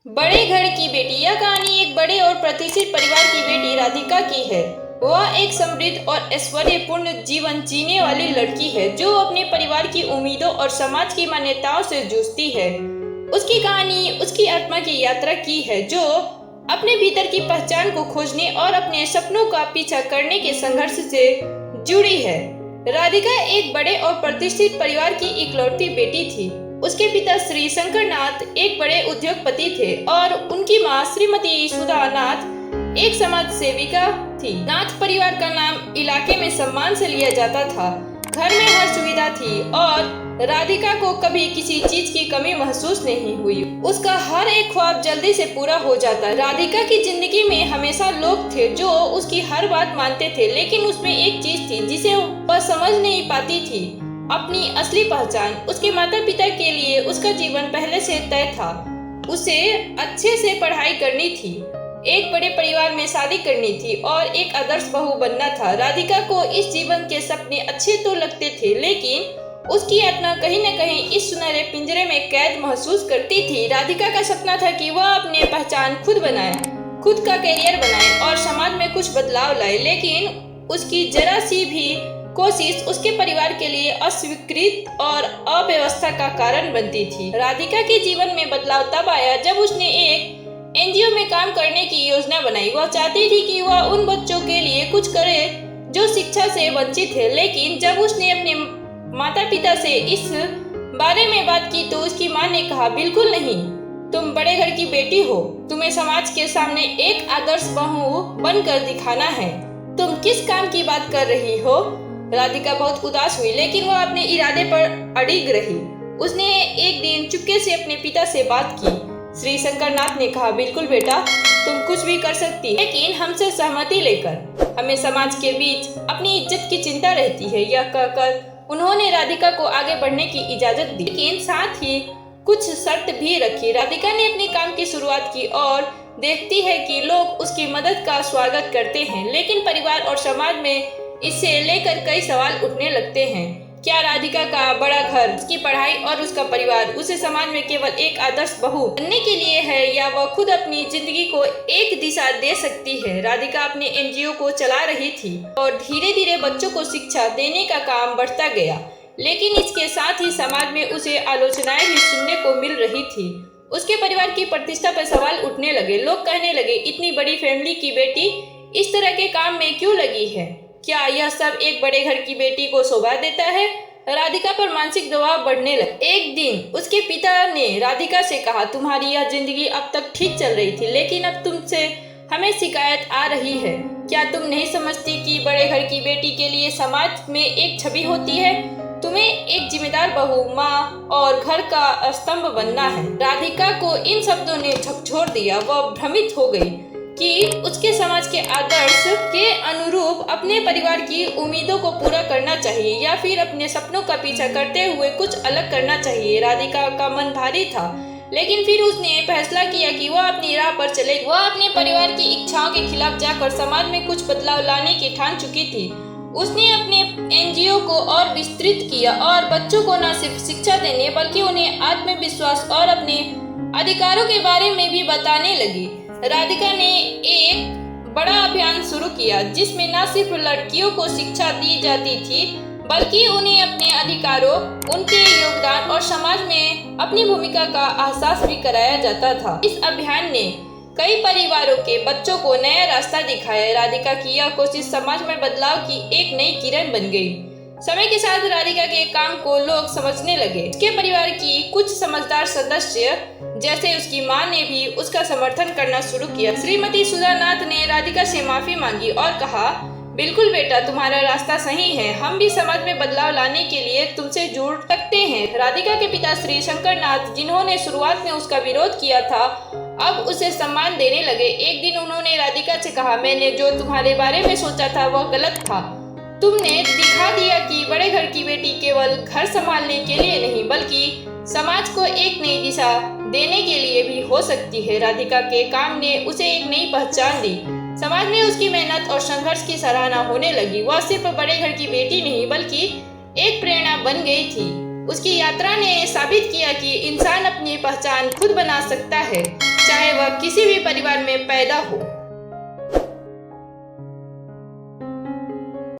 बड़े घर की बेटी। यह कहानी एक बड़े और प्रतिष्ठित परिवार की बेटी राधिका की है। वह एक समृद्ध और ऐश्वर्यपूर्ण जीवन जीने वाली लड़की है जो अपने परिवार की उम्मीदों और समाज की मान्यताओं से जूझती है। उसकी कहानी उसकी आत्मा की यात्रा की है जो अपने भीतर की पहचान को खोजने और अपने सपनों का पीछा करने के संघर्ष से जुड़ी है। राधिका एक बड़े और प्रतिष्ठित परिवार की इकलौती बेटी थी। उसके पिता श्री शंकर नाथ एक बड़े उद्योगपति थे और उनकी मां श्रीमती सुधा नाथ एक समाज सेविका थी। नाथ परिवार का नाम इलाके में सम्मान से लिया जाता था। घर में हर सुविधा थी और राधिका को कभी किसी चीज की कमी महसूस नहीं हुई। उसका हर एक ख्वाब जल्दी से पूरा हो जाता। राधिका की जिंदगी में हमेशा लोग थे जो उसकी हर बात मानते थे, लेकिन उसमें एक चीज थी जिसे वह समझ नहीं पाती थी, अपनी असली पहचान। उसके माता पिता के लिए उसका जीवन पहले से तय था। उसे अच्छे से पढ़ाई करनी थी, एक बड़े परिवार में शादी करनी थी और एक आदर्श बहू बनना था। राधिका को इस जीवन के सपने अच्छे तो लगते थे, लेकिन उसकी आत्मा कहीं न कहीं इस सुनहरे पिंजरे में कैद महसूस करती थी। राधिका का सपना था कि वह अपनी पहचान खुद बनाए, खुद का करियर बनाए और समाज में कुछ बदलाव लाए, लेकिन उसकी जरा सी भी कोशिश उसके परिवार के लिए अस्वीकृत और अव्यवस्था का कारण बनती थी। राधिका के जीवन में बदलाव तब आया जब उसने एक एनजीओ में काम करने की योजना बनाई। वह चाहती थी कि वह उन बच्चों के लिए कुछ करे जो शिक्षा से वंचित है, लेकिन जब उसने अपने माता पिता से इस बारे में बात की तो उसकी मां ने कहा, बिल्कुल नहीं, तुम बड़े घर की बेटी हो, तुम्हें समाज के सामने एक आदर्श बहू बनकर दिखाना है, तुम किस काम की बात कर रही हो। राधिका बहुत उदास हुई, लेकिन वह अपने इरादे पर अड़िग रही। उसने एक दिन चुपके से अपने पिता से बात की। श्री शंकर नाथ ने कहा, बिल्कुल बेटा, तुम कुछ भी कर सकती, लेकिन हमसे सहमति लेकर। हमें समाज के बीच अपनी इज्जत की चिंता रहती है। यह कहकर उन्होंने राधिका को आगे बढ़ने की इजाजत दी, लेकिन साथ ही कुछ शर्त भी रखी। राधिका ने अपने काम की शुरुआत की और देखती है कि लोग उसकी मदद का स्वागत करते हैं, लेकिन परिवार और समाज में इसे लेकर कई सवाल उठने लगते हैं। क्या राधिका का बड़ा घर, उसकी पढ़ाई और उसका परिवार उसे समाज में केवल एक आदर्श बहू बनने के लिए है, या वह खुद अपनी जिंदगी को एक दिशा दे सकती है। राधिका अपने एनजीओ को चला रही थी और धीरे धीरे बच्चों को शिक्षा देने का काम बढ़ता गया, लेकिन इसके साथ ही समाज में उसे आलोचनाएं भी सुनने को मिल रही थी। उसके परिवार की प्रतिष्ठा पर सवाल उठने लगे। लोग कहने लगे, इतनी बड़ी फैमिली की बेटी इस तरह के काम में क्यों लगी है? क्या यह सब एक बड़े घर की बेटी को शोभा देता है? राधिका पर मानसिक दबाव बढ़ने लगा। एक दिन उसके पिता ने राधिका से कहा, तुम्हारी यह जिंदगी अब तक ठीक चल रही थी, लेकिन अब तुमसे हमें शिकायत आ रही है। क्या तुम नहीं समझती कि बड़े घर की बेटी के लिए समाज में एक छवि होती है? तुम्हें एक जिम्मेदार बहू, माँ और घर का स्तंभ बनना है। राधिका को इन शब्दों ने झकझोर दिया। वह भ्रमित हो गई कि उसके समाज के आदर्श के अनुरूप अपने परिवार की उम्मीदों को पूरा करना चाहिए या फिर अपने सपनों का पीछा करते हुए कुछ अलग करना चाहिए। राधिका का मन भारी था, लेकिन फिर उसने फैसला किया कि वह अपनी राह पर चलेगी। वह अपने परिवार की इच्छाओं के खिलाफ जाकर समाज में कुछ बदलाव लाने की ठान चुकी थी। उसने अपने एनजीओ को और विस्तृत किया और बच्चों को न सिर्फ शिक्षा देने बल्कि उन्हें आत्मविश्वास और अपने अधिकारों के बारे में भी बताने लगी। राधिका ने एक बड़ा अभियान शुरू किया जिसमें न सिर्फ लड़कियों को शिक्षा दी जाती थी बल्कि उन्हें अपने अधिकारों, उनके योगदान और समाज में अपनी भूमिका का एहसास भी कराया जाता था। इस अभियान ने कई परिवारों के बच्चों को नया रास्ता दिखाया। राधिका की यह कोशिश समाज में बदलाव की एक नई किरण बन गई। समय के साथ राधिका के काम को लोग समझने लगे। उसके परिवार की कुछ समझदार सदस्य जैसे उसकी मां ने भी उसका समर्थन करना शुरू किया। श्रीमती सुधा नाथ ने राधिका से माफी मांगी और कहा, बिल्कुल बेटा, तुम्हारा रास्ता सही है, हम भी समाज में बदलाव लाने के लिए तुमसे जुड़ सकते हैं। राधिका के पिता श्री शंकर नाथ, जिन्होंने शुरुआत में उसका विरोध किया था, अब उसे सम्मान देने लगे। एक दिन उन्होंने राधिका से कहा, मैंने जो तुम्हारे बारे में सोचा था वह गलत था। तुमने दिखा दिया कि बड़े घर की बेटी केवल घर संभालने के लिए नहीं बल्कि समाज को एक नई दिशा देने के लिए भी हो सकती है। राधिका के काम ने उसे एक नई पहचान दी। समाज में उसकी मेहनत और संघर्ष की सराहना होने लगी। वह सिर्फ बड़े घर की बेटी नहीं बल्कि एक प्रेरणा बन गई थी। उसकी यात्रा ने साबित किया कि इंसान अपनी पहचान खुद बना सकता है। चाहे वह किसी भी परिवार में पैदा हो।